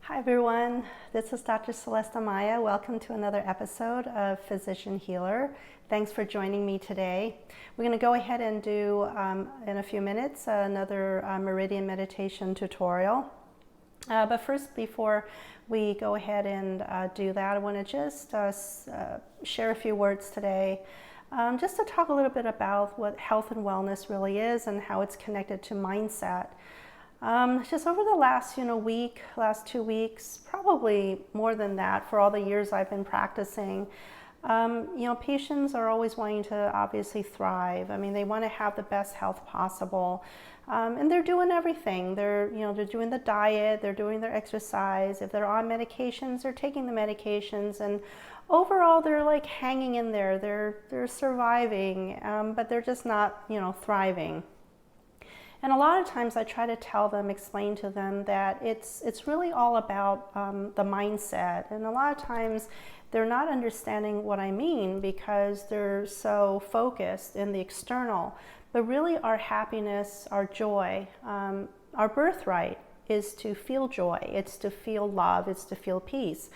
Hi everyone, this is Dr. Celeste Amaya. Welcome to another episode of Physician Healer. Thanks for joining me today. We're going to go ahead and do, in a few minutes, another Meridian meditation tutorial. But first, before we go ahead and do that, I want to just share a few words today, just to talk a little bit about what health and wellness really is and how it's connected to mindset. Just over the last, last 2 weeks, probably more than that for all the years I've been practicing, patients are always wanting to obviously thrive. I mean, they want to have the best health possible, and they're doing everything. They're doing the diet, they're doing their exercise. If they're on medications, they're taking the medications, and overall, they're like hanging in there. They're surviving, but they're just not, thriving. And a lot of times I try to explain to them that it's really all about the mindset. And a lot of times they're not understanding what I mean because they're so focused in the external. But really our happiness, our joy, our birthright is to feel joy. It's to feel love. It's to feel peace.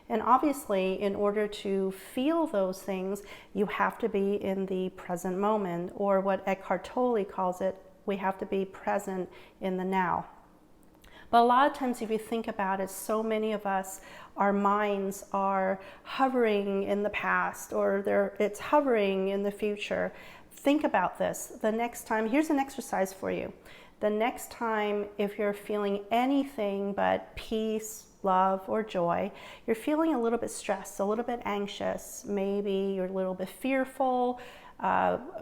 And obviously, in order to feel those things, you have to be in the present moment, or what Eckhart Tolle calls it, we have to be present in the now. But a lot of times, if you think about it, so many of us, our minds are hovering in the past, or it's hovering in the future. Think about this. The next time, here's an exercise for you. The next time, if you're feeling anything but peace, love, or joy, you're feeling a little bit stressed, a little bit anxious, maybe you're a little bit fearful,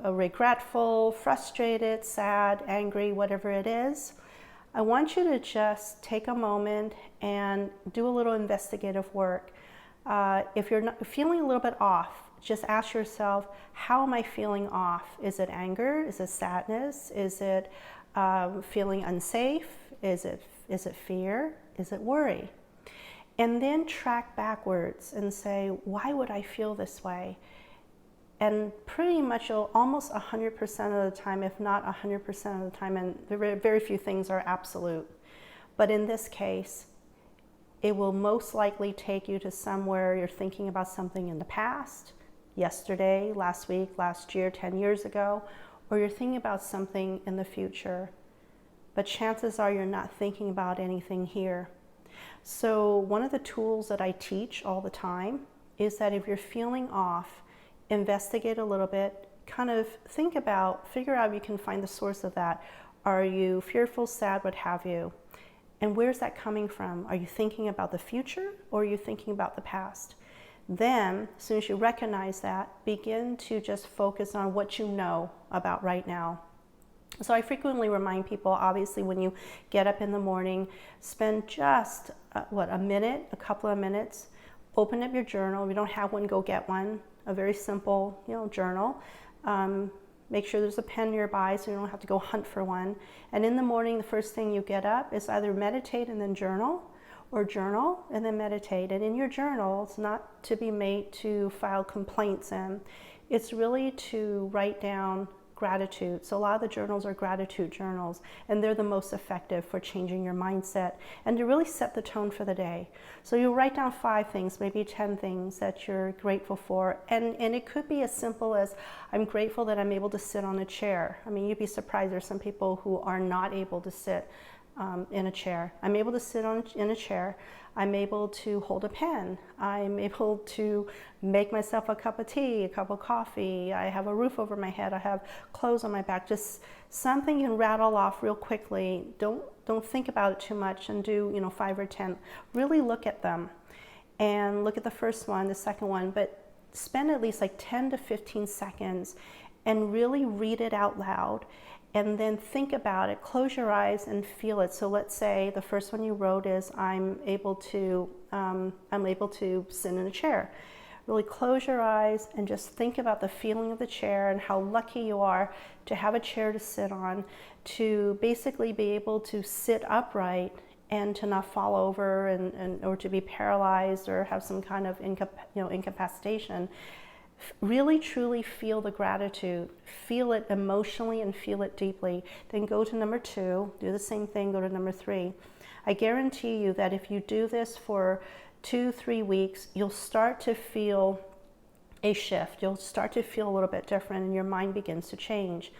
regretful, frustrated, sad, angry, whatever it is, I want you to just take a moment and do a little investigative work. If you're not feeling a little bit off, just ask yourself, how am I feeling off? Is it anger? Is it sadness? Is it feeling unsafe? Is it fear? Is it worry? And then track backwards and say, why would I feel this way? And pretty much almost 100% of the time, if not 100% of the time, and very few things are absolute, but in this case, it will most likely take you to somewhere you're thinking about something in the past, yesterday, last week, last year, 10 years ago, or you're thinking about something in the future. But chances are you're not thinking about anything here. So one of the tools that I teach all the time is that if you're feeling off, investigate a little bit, kind of figure out if you can find the source of that. Are you fearful, sad, what have you? And where's that coming from? Are you thinking about the future, or are you thinking about the past? Then, as soon as you recognize that, begin to just focus on what you know about right now. So I frequently remind people, obviously, when you get up in the morning, spend just, a minute, a couple of minutes, open up your journal. If you don't have one, go get one. A very simple, journal. Make sure there's a pen nearby so you don't have to go hunt for one. And in the morning, the first thing you get up is either meditate and then journal, or journal and then meditate. And in your journal, it's not to be made to file complaints in. It's really to write down gratitude. So a lot of the journals are gratitude journals, and they're the most effective for changing your mindset and to really set the tone for the day. So you write down 5 things, maybe 10 things that you're grateful for, and it could be as simple as, I'm grateful that I'm able to sit on a chair. I mean, you'd be surprised, there's some people who are not able to sit in a chair. I'm able to sit in a chair. I'm able to hold a pen. I'm able to make myself a cup of tea, a cup of coffee. I have a roof over my head. I have clothes on my back. Just something you can rattle off real quickly. Don't think about it too much, and do 5 or 10. Really look at them and look at the first one, the second one, but spend at least like 10 to 15 seconds and really read it out loud. And then think about it, close your eyes and feel it. So let's say the first one you wrote is, I'm able to sit in a chair. Really close your eyes and just think about the feeling of the chair and how lucky you are to have a chair to sit on, to basically be able to sit upright and to not fall over or to be paralyzed or have some kind of incapacitation. Really truly feel the gratitude, feel it emotionally and feel it deeply. Then go to number 2, do the same thing, go to number 3. I guarantee you that if you do this for 2-3 weeks, you'll start to feel a shift. You'll start to feel a little bit different and your mind begins to change.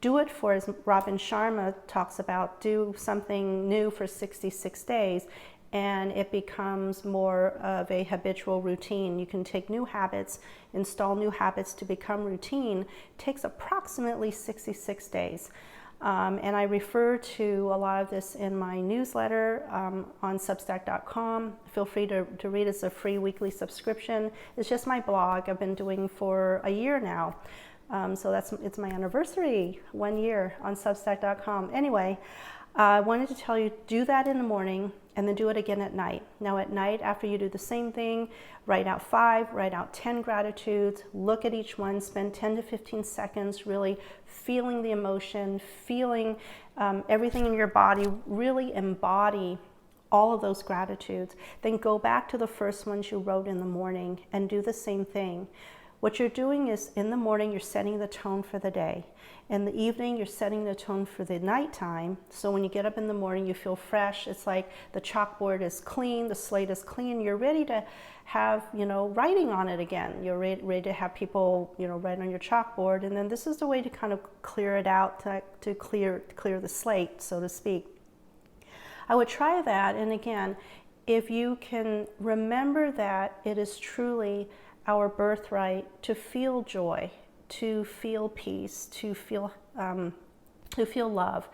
Do it for, as Robin Sharma talks about, do something new for 66 days and it becomes more of a habitual routine. You can take new habits, install new habits to become routine. It takes approximately 66 days. And I refer to a lot of this in my newsletter on Substack.com. Feel free to read it. It's a free weekly subscription. It's just my blog I've been doing for a year now. So it's my anniversary, 1 year on Substack.com. Anyway, I wanted to tell you, do that in the morning and then do it again at night. Now at night, after you do the same thing, write out 5, write out 10 gratitudes, look at each one, spend 10 to 15 seconds really feeling the emotion, feeling everything in your body, really embody all of those gratitudes. Then go back to the first ones you wrote in the morning and do the same thing. What you're doing is, in the morning, you're setting the tone for the day. In the evening, you're setting the tone for the nighttime. So when you get up in the morning, you feel fresh. It's like the chalkboard is clean, the slate is clean. You're ready to have, writing on it again. You're ready to have people, write on your chalkboard. And then this is the way to kind of clear it out, to clear the slate, so to speak. I would try that. And again, if you can remember that it is truly our birthright to feel joy, to feel peace, to feel love.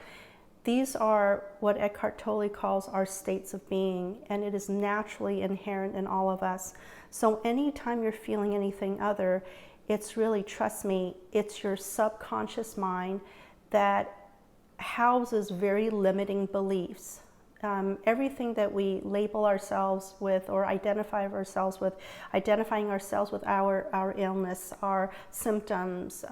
These are what Eckhart Tolle calls our states of being, and it is naturally inherent in all of us. So anytime you're feeling anything other, it's really, trust me, it's your subconscious mind that houses very limiting beliefs. Everything that we label ourselves with or identifying ourselves with our illness, our symptoms,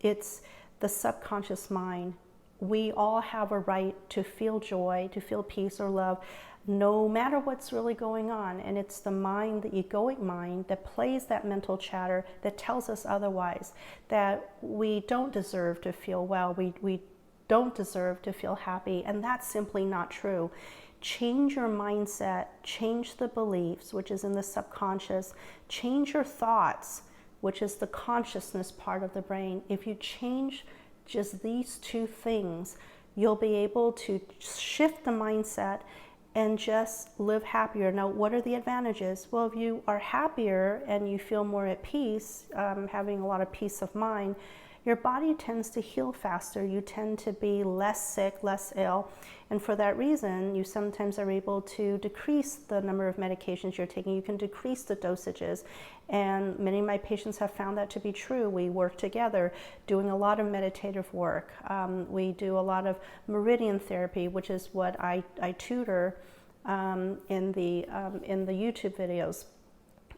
it's the subconscious mind. We all have a right to feel joy, to feel peace or love, no matter what's really going on. And it's the mind, the egoic mind, that plays that mental chatter that tells us otherwise, that we don't deserve to feel well, we don't deserve to feel happy, and that's simply not true. Change your mindset, change the beliefs, which is in the subconscious, change your thoughts, which is the consciousness part of the brain. If you change just these two things, you'll be able to shift the mindset and just live happier. Now, what are the advantages? Well, if you are happier and you feel more at peace, having a lot of peace of mind, your body tends to heal faster. You tend to be less sick, less ill. And for that reason, you sometimes are able to decrease the number of medications you're taking. You can decrease the dosages. And many of my patients have found that to be true. We work together doing a lot of meditative work. We do a lot of meridian therapy, which is what I tutor in the YouTube videos.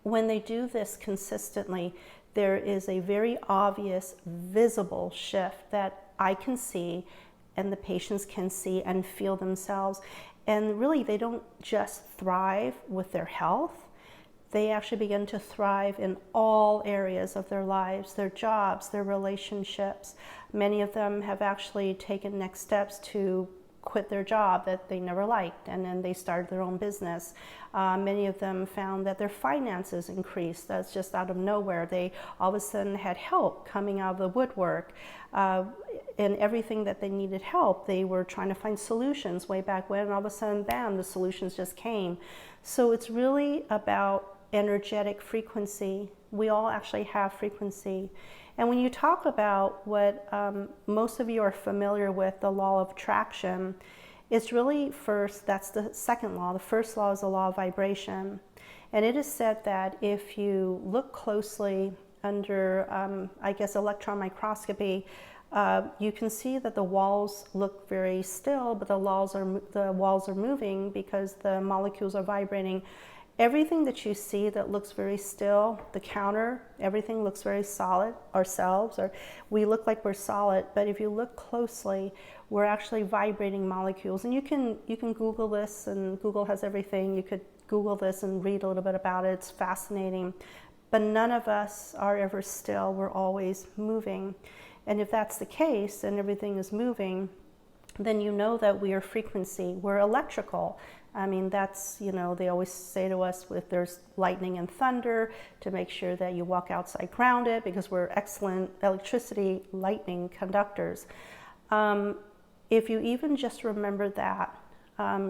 When they do this consistently, there is a very obvious, visible shift that I can see and the patients can see and feel themselves. And really, they don't just thrive with their health. They actually begin to thrive in all areas of their lives, their jobs, their relationships. Many of them have actually taken next steps to quit their job that they never liked, and then they started their own business. Many of them found that their finances increased. That's just out of nowhere. They all of a sudden had help coming out of the woodwork. In everything that they needed help, they were trying to find solutions way back when, and all of a sudden, bam, the solutions just came. So it's really about energetic frequency. We all actually have frequency. And when you talk about what most of you are familiar with, the law of attraction, it's really first, that's the second law. The first law is the law of vibration. And it is said that if you look closely under, electron microscopy, you can see that the walls look very still, but the walls are moving because the molecules are vibrating. Everything that you see that looks very still, the counter, everything looks very solid, ourselves, or we look like we're solid, but if you look closely, we're actually vibrating molecules. And you can Google this, and Google has everything. You could Google this and read a little bit about it. It's fascinating. But none of us are ever still. We're always moving. And if that's the case, and everything is moving, then you know that we are frequency, we're electrical. I mean, that's, they always say to us if there's lightning and thunder to make sure that you walk outside grounded, because we're excellent electricity, lightning conductors. If you even just remember that,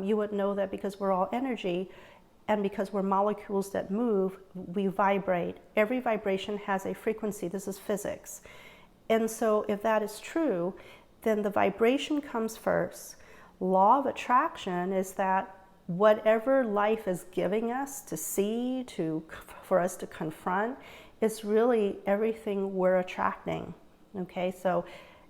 you would know that because we're all energy and because we're molecules that move, we vibrate. Every vibration has a frequency. This is physics. And so if that is true, then the vibration comes first. Law of attraction is that whatever life is giving us to see, for us to confront, is really everything we're attracting. Okay, so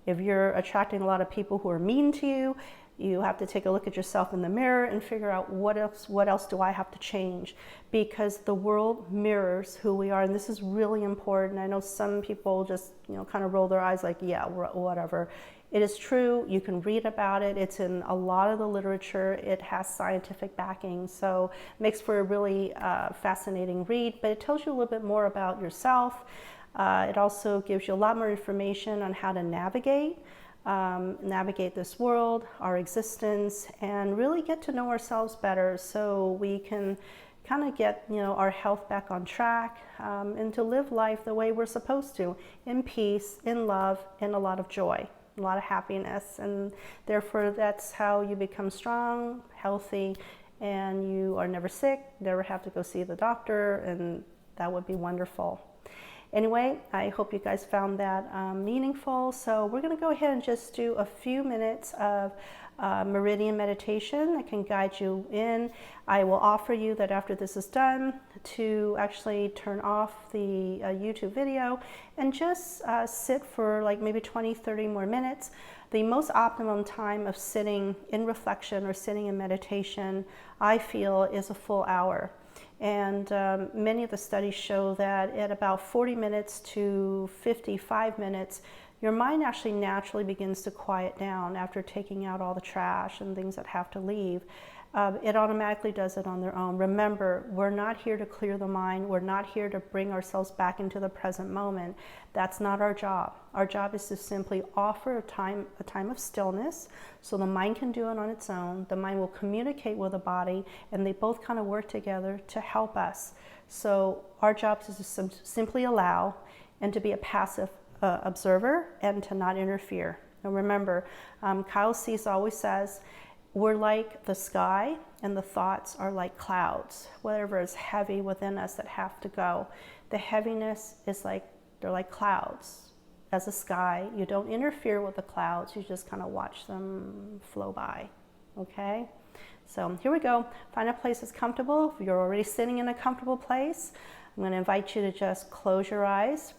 if you're attracting a lot of people who are mean to you, you have to take a look at yourself in the mirror and figure out what else do I have to change, because the world mirrors who we are. And this is really important. I know some people just kind of roll their eyes like, yeah, whatever. It is true. You can read about it. It's in a lot of the literature. It has scientific backing, so it makes for a really fascinating read, but it tells you a little bit more about yourself. It also gives you a lot more information on how to navigate this world, our existence, and really get to know ourselves better, so we can kind of get our health back on track, and to live life the way we're supposed to, in peace, in love, and a lot of joy, a lot of happiness. And therefore that's how you become strong, healthy, and you are never sick, never have to go see the doctor, and that would be wonderful. Anyway, I hope you guys found that meaningful. So we're going to go ahead and just do a few minutes of meridian meditation that can guide you in. I will offer you that after this is done to actually turn off the YouTube video and just sit for like maybe 20-30 more minutes. The most optimum time of sitting in reflection or sitting in meditation, I feel, is a full hour. And many of the studies show that at about 40 minutes to 55 minutes, your mind actually naturally begins to quiet down after taking out all the trash and things that have to leave. It automatically does it on their own. Remember, we're not here to clear the mind. We're not here to bring ourselves back into the present moment. That's not our job. Our job is to simply offer a time of stillness so the mind can do it on its own. The mind will communicate with the body, and they both kind of work together to help us. So our job is to simply allow and to be a passive observer and to not interfere. Now remember, Kyle Cease always says, we're like the sky, and the thoughts are like clouds. Whatever is heavy within us that have to go. The heaviness is they're like clouds. As a sky, you don't interfere with the clouds. You just kind of watch them flow by. Okay? So here we go. Find a place that's comfortable. If you're already sitting in a comfortable place, I'm going to invite you to just close your eyes.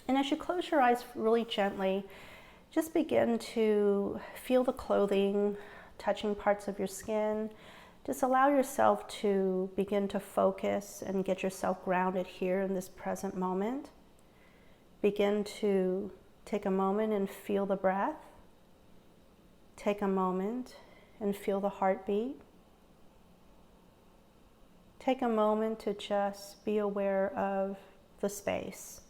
And as you close your eyes really gently, just begin to feel the clothing touching parts of your skin. Just allow yourself to begin to focus and get yourself grounded here in this present moment. Begin to take a moment and feel the breath. Take a moment and feel the heartbeat. Take a moment to just be aware of the space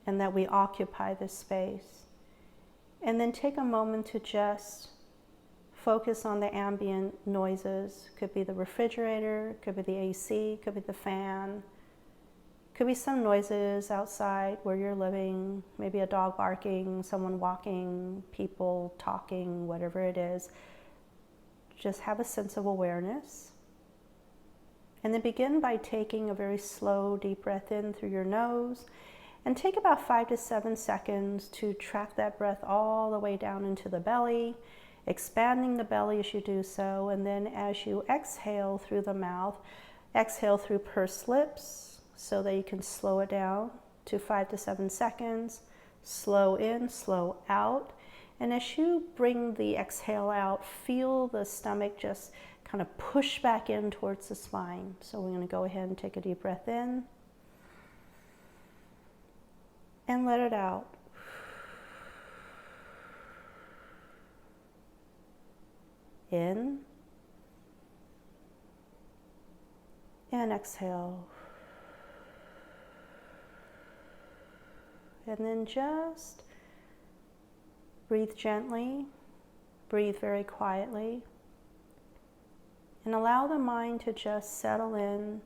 and that we occupy this space. And then take a moment to just focus on the ambient noises. Could be the refrigerator, could be the AC, could be the fan. Could be some noises outside where you're living, maybe a dog barking, someone walking, people talking, whatever it is. Just have a sense of awareness. And then begin by taking a very slow, deep breath in through your nose. And take about 5 to 7 seconds to track that breath all the way down into the belly, expanding the belly as you do so. And then as you exhale through the mouth, exhale through pursed lips so that you can slow it down to 5 to 7 seconds. Slow in, slow out. And as you bring the exhale out, feel the stomach just kind of push back in towards the spine. So we're going to go ahead and take a deep breath in. And let it out. In. And exhale. And then just breathe gently Breathe very quietly. And allow the mind to just settle in.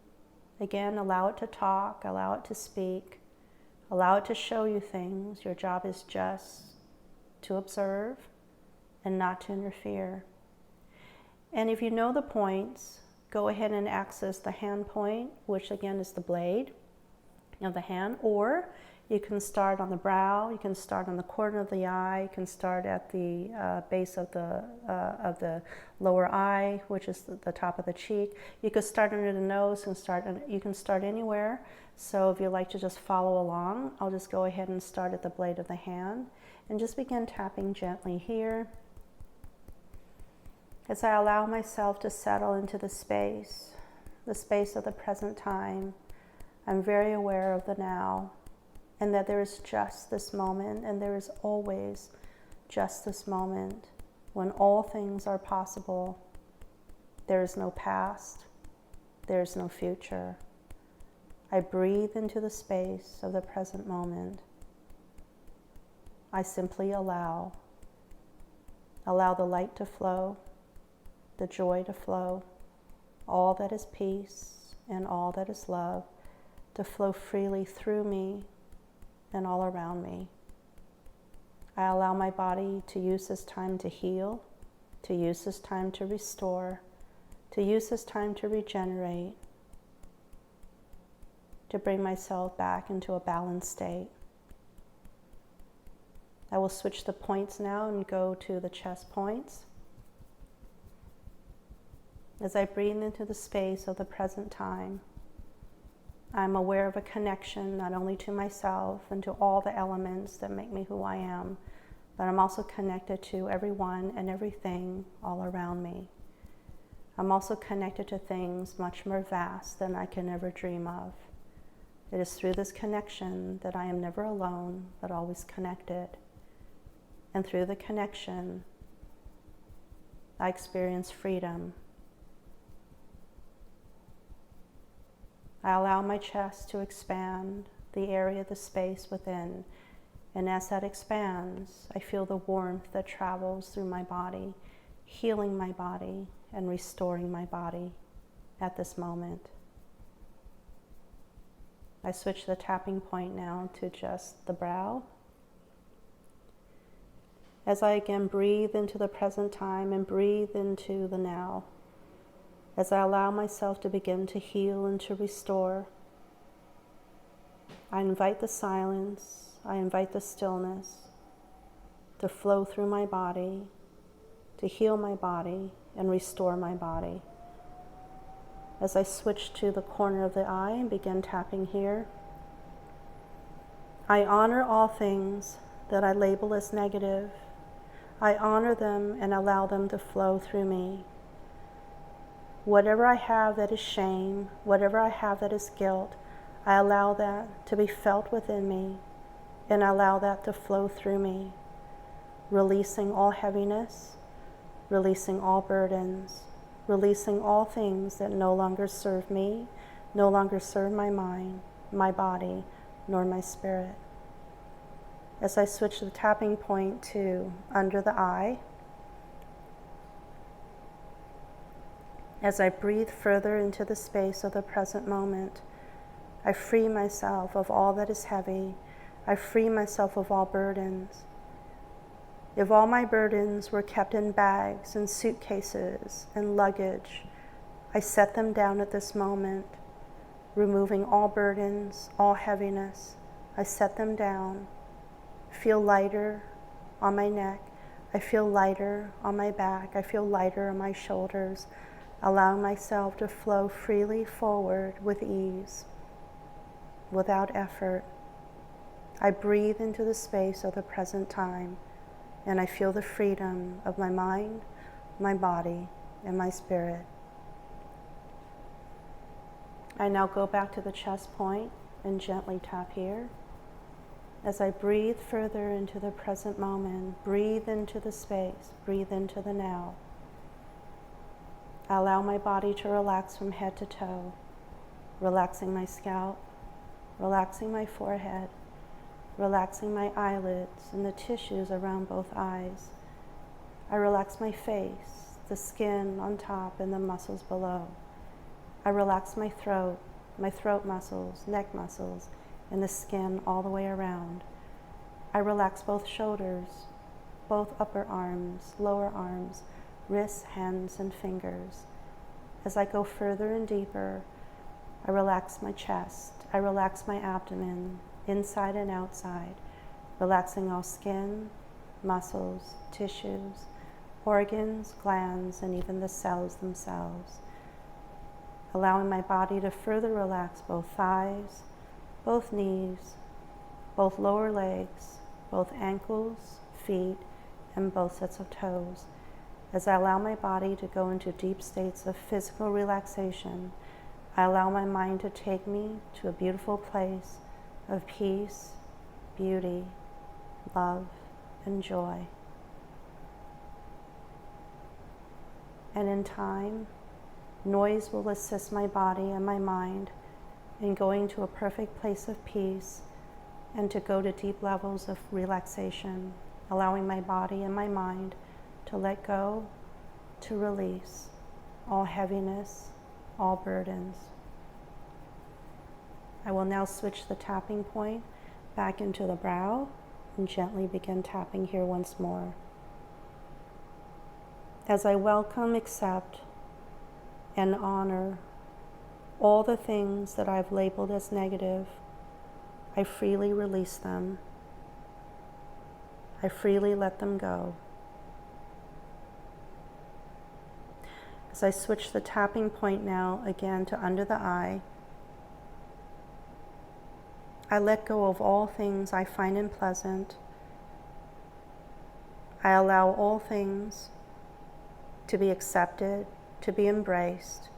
Again, allow it to talk, allow it to speak, allow it to show you things. Your job is just to observe and not to interfere. And if you know the points, go ahead and access the hand point, which again is the blade of the hand, or you can start on the brow, you can start on the corner of the eye, you can start at the base of the lower eye, which is the top of the cheek. You could start under the nose and you can start anywhere. So if you like to just follow along, I'll just go ahead and start at the blade of the hand and just begin tapping gently here. As I allow myself to settle into the space of the present time, I'm very aware of the now, and that there is just this moment, and there is always just this moment when all things are possible. There is no past, there is no future. I breathe into the space of the present moment. I simply allow the light to flow, the joy to flow, all that is peace and all that is love to flow freely through me and all around me. I allow my body to use this time to heal, to use this time to restore, to use this time to regenerate, to bring myself back into a balanced state. I will switch the points now and go to the chest points. As I breathe into the space of the present time, I'm aware of a connection not only to myself and to all the elements that make me who I am, but I'm also connected to everyone and everything all around me. I'm also connected to things much more vast than I can ever dream of. It is through this connection that I am never alone, but always connected. And through the connection, I experience freedom. I allow my chest to expand, the area, the space within. And as that expands, I feel the warmth that travels through my body, healing my body and restoring my body at this moment. I switch the tapping point now to just the brow. As I again breathe into the present time and breathe into the now, as I allow myself to begin to heal and to restore, I invite the silence, I invite the stillness to flow through my body, to heal my body and restore my body. As I switch to the corner of the eye and begin tapping here, I honor all things that I label as negative. I honor them and allow them to flow through me. Whatever I have that is shame, whatever I have that is guilt, I allow that to be felt within me and allow that to flow through me, releasing all heaviness, releasing all burdens, releasing all things that no longer serve me, no longer serve my mind, my body, nor my spirit. As I switch the tapping point to under the eye, as I breathe further into the space of the present moment, I free myself of all that is heavy. I free myself of all burdens. If all my burdens were kept in bags and suitcases and luggage, I set them down at this moment, removing all burdens, all heaviness. I set them down. Feel lighter on my neck. I feel lighter on my back. I feel lighter on my shoulders. Allow myself to flow freely forward with ease, without effort. I breathe into the space of the present time, and I feel the freedom of my mind, my body, and my spirit. I now go back to the chest point and gently tap here. As I breathe further into the present moment, breathe into the space, breathe into the now. I allow my body to relax from head to toe, relaxing my scalp, relaxing my forehead, relaxing my eyelids and the tissues around both eyes. I relax my face, the skin on top and the muscles below. I relax my throat muscles, neck muscles, and the skin all the way around. I relax both shoulders, both upper arms, lower arms, wrists, hands, and fingers. As I go further and deeper, I relax my chest. I relax my abdomen, inside and outside, relaxing all skin, muscles, tissues, organs, glands, and even the cells themselves. Allowing my body to further relax both thighs, both knees, both lower legs, both ankles, feet, and both sets of toes. As I allow my body to go into deep states of physical relaxation, I allow my mind to take me to a beautiful place of peace, beauty, love, and joy. And in time, noise will assist my body and my mind in going to a perfect place of peace and to go to deep levels of relaxation, allowing my body and my mind to let go, to release all heaviness, all burdens. I will now switch the tapping point back into the brow and gently begin tapping here once more. As I welcome, accept, and honor all the things that I've labeled as negative, I freely release them. I freely let them go. As I switch the tapping point now again to under the eye, I let go of all things I find unpleasant. I allow all things to be accepted, to be embraced,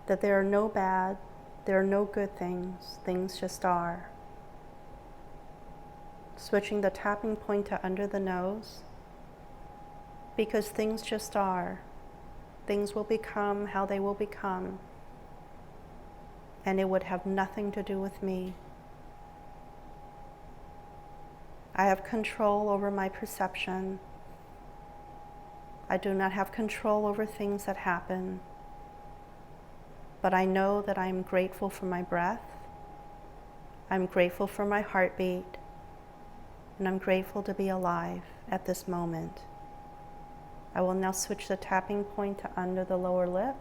that there are no bad, there are no good things, things just are. Switching the tapping point to under the nose, because things just are. Things will become how they will become, and it would have nothing to do with me. I have control over my perception. I do not have control over things that happen, but I know that I am grateful for my breath. I'm grateful for my heartbeat, and I'm grateful to be alive at this moment. I will now switch the tapping point to under the lower lip.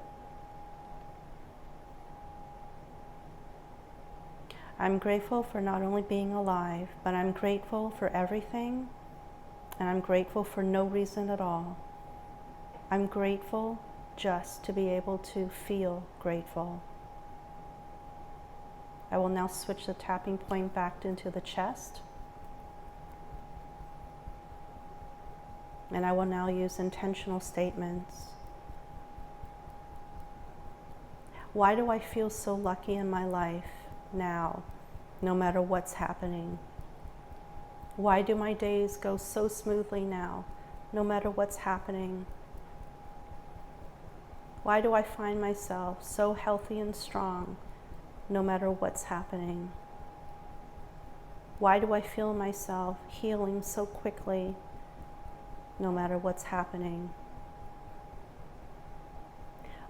I'm grateful for not only being alive, but I'm grateful for everything, and I'm grateful for no reason at all. I'm grateful just to be able to feel grateful. I will now switch the tapping point back into the chest. And I will now use intentional statements. Why do I feel so lucky in my life now, no matter what's happening? Why do my days go so smoothly now, no matter what's happening? Why do I find myself so healthy and strong, no matter what's happening? Why do I feel myself healing so quickly, no matter what's happening?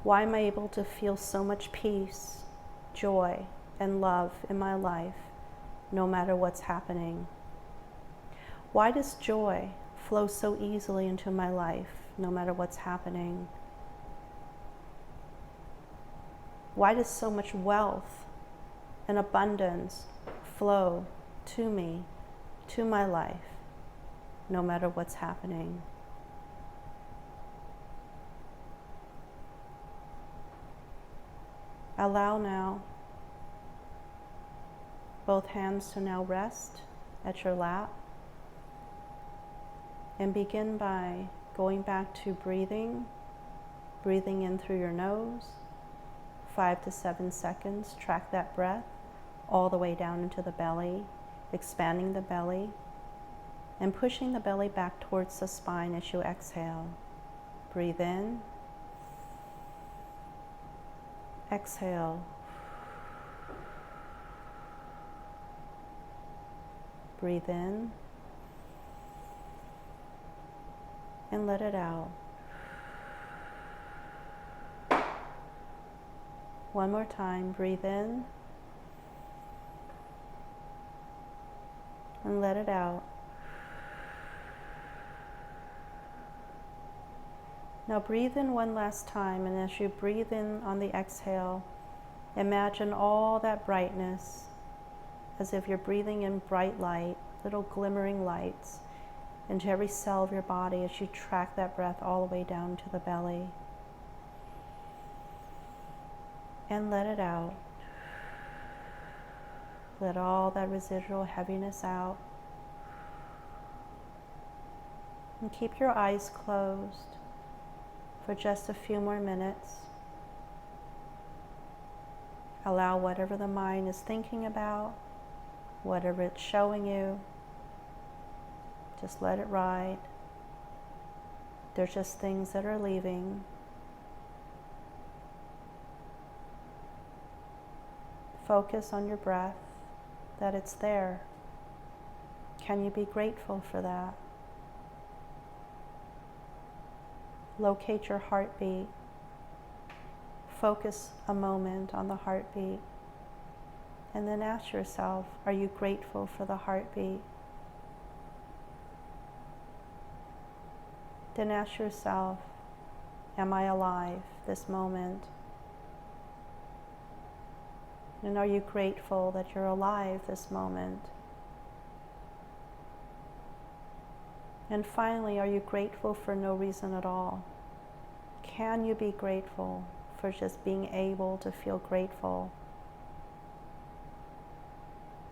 Why am I able to feel so much peace, joy, and love in my life, no matter what's happening? Why does joy flow so easily into my life, no matter what's happening? Why does so much wealth and abundance flow to me, to my life, no matter what's happening? Allow now both hands to now rest at your lap, and begin by going back to breathing in through your nose, 5 to 7 seconds. Track that breath all the way down into the belly, expanding the belly, and pushing the belly back towards the spine as you exhale. Breathe in, exhale. Breathe in, and let it out. One more time, breathe in and let it out. Now breathe in one last time, and as you breathe in on the exhale, imagine all that brightness as if you're breathing in bright light, little glimmering lights into every cell of your body as you track that breath all the way down to the belly. And let it out. Let all that residual heaviness out. And keep your eyes closed for just a few more minutes. Allow whatever the mind is thinking about, whatever it's showing you, just let it ride. They're just things that are leaving. Focus on your breath, that it's there. Can you be grateful for that? Locate your heartbeat. Focus a moment on the heartbeat. And then ask yourself, are you grateful for the heartbeat? Then ask yourself, am I alive this moment? And are you grateful that you're alive this moment? And finally, are you grateful for no reason at all? Can you be grateful for just being able to feel grateful?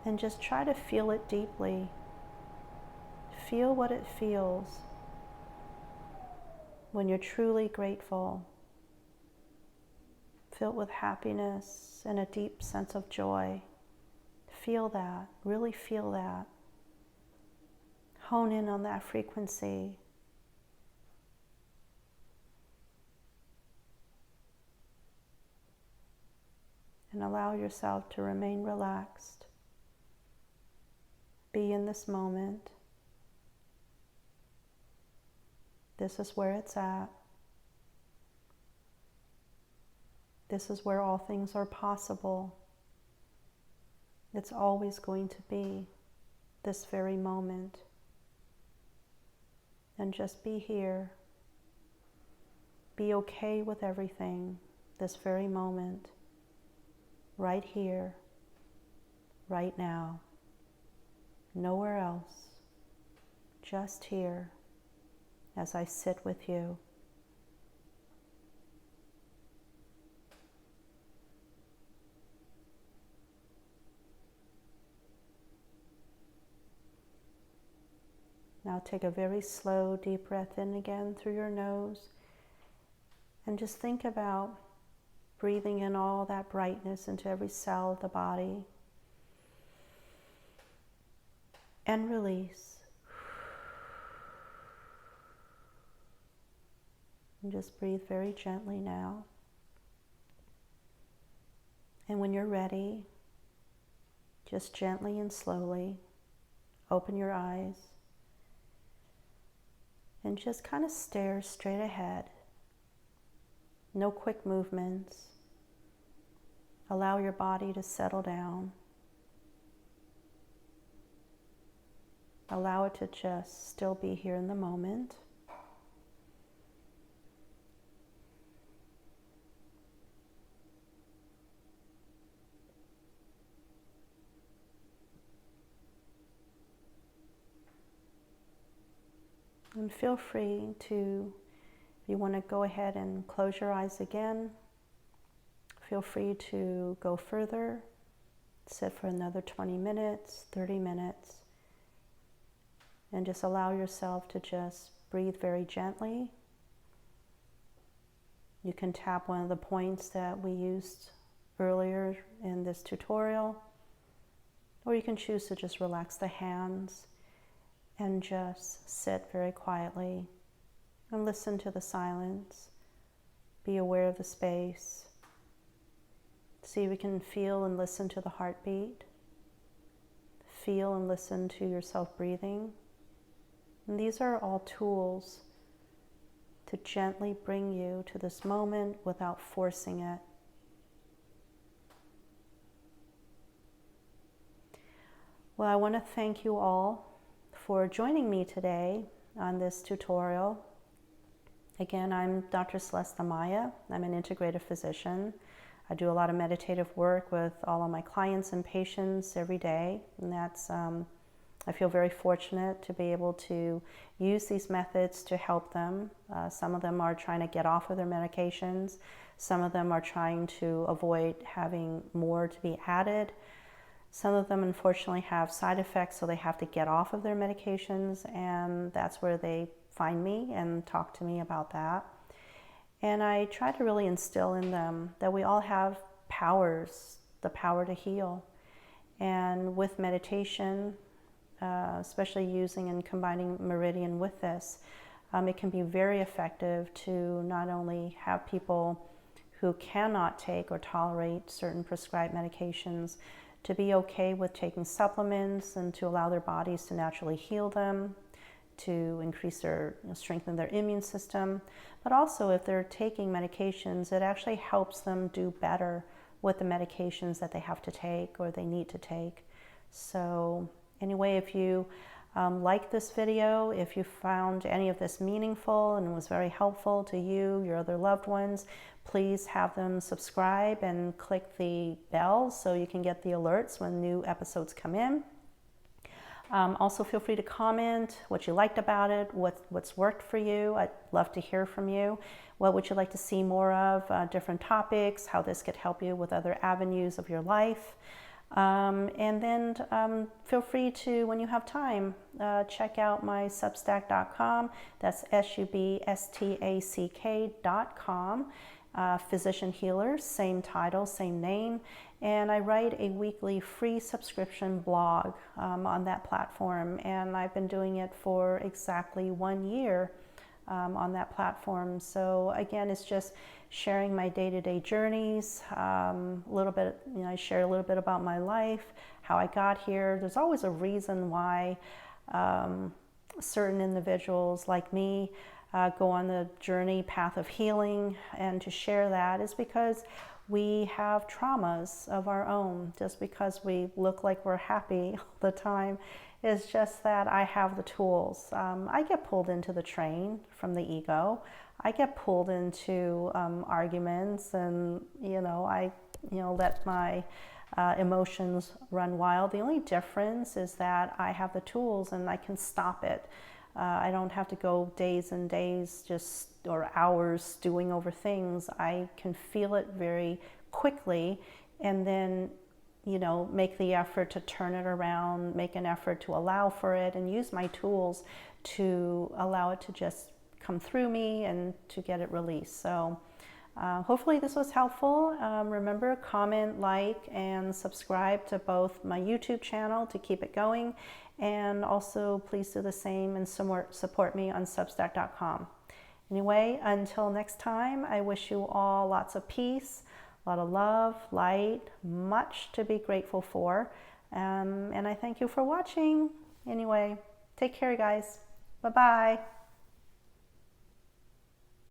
And just try to feel it deeply. Feel what it feels when you're truly grateful, filled with happiness and a deep sense of joy. Feel that, really feel that. Hone in on that frequency. And allow yourself to remain relaxed. Be in this moment. This is where it's at. This is where all things are possible. It's always going to be this very moment. And just be here. Be okay with everything this very moment. Right here, right now. Nowhere else. Just here as I sit with you. Now take a very slow, deep breath in again through your nose. And just think about breathing in all that brightness into every cell of the body. And release. And just breathe very gently now. And when you're ready, just gently and slowly open your eyes and just kind of stare straight ahead. No quick movements. Allow your body to settle down. Allow it to just still be here in the moment. And feel free to, if you want to go ahead and close your eyes again, feel free to go further, sit for another 20 minutes, 30 minutes, and just allow yourself to just breathe very gently. You can tap one of the points that we used earlier in this tutorial, or you can choose to just relax the hands and just sit very quietly and listen to the silence. Be aware of the space. See if you can feel and listen to the heartbeat. Feel and listen to yourself breathing. And these are all tools to gently bring you to this moment without forcing it. Well, I want to thank you all for joining me today on this tutorial. Again, I'm Dr. Celeste Amaya. I'm an integrative physician. I do a lot of meditative work with all of my clients and patients every day, and that's I feel very fortunate to be able to use these methods to help them. Some of them are trying to get off of their medications. Some of them are trying to avoid having more to be added. Some of them unfortunately have side effects, so they have to get off of their medications, and that's where they find me and talk to me about that. And I try to really instill in them that we all have powers, the power to heal. And with meditation, especially using and combining Meridian with this, it can be very effective to not only have people who cannot take or tolerate certain prescribed medications to be okay with taking supplements and to allow their bodies to naturally heal them, to increase their, strengthen their immune system. But also if they're taking medications, it actually helps them do better with the medications that they have to take or they need to take. So anyway, if you like this video, if you found any of this meaningful and was very helpful to you, your other loved ones, please have them subscribe and click the bell so you can get the alerts when new episodes come in. Also feel free to comment what you liked about it, what's worked for you. I'd love to hear from you. What would you like to see more of, different topics, how this could help you with other avenues of your life. And then feel free to, when you have time, check out my substack.com. That's substack.com. Physician Healers, same title, same name. And I write a weekly free subscription blog on that platform. And I've been doing it for exactly 1 year on that platform. So again, it's just sharing my day-to-day journeys, a little bit, I share a little bit about my life, how I got here. There's always a reason why certain individuals like me go on the journey, path of healing, and to share that is because we have traumas of our own. Just because we look like we're happy all the time is just that I have the tools. I get pulled into the train from the ego. I get pulled into arguments, and I let my emotions run wild. The only difference is that I have the tools and I can stop it. I don't have to go days and days or hours stewing over things. I can feel it very quickly and then make the effort to turn it around, make an effort to allow for it, and use my tools to allow it to just come through me and to get it released. So hopefully this was helpful. Remember, comment, like, and subscribe to both my YouTube channel to keep it going, and also please do the same and support me on substack.com. Anyway, until next time, I wish you all lots of peace, a lot of love, light, much to be grateful for, and I thank you for watching. Anyway, take care, guys. Bye-bye.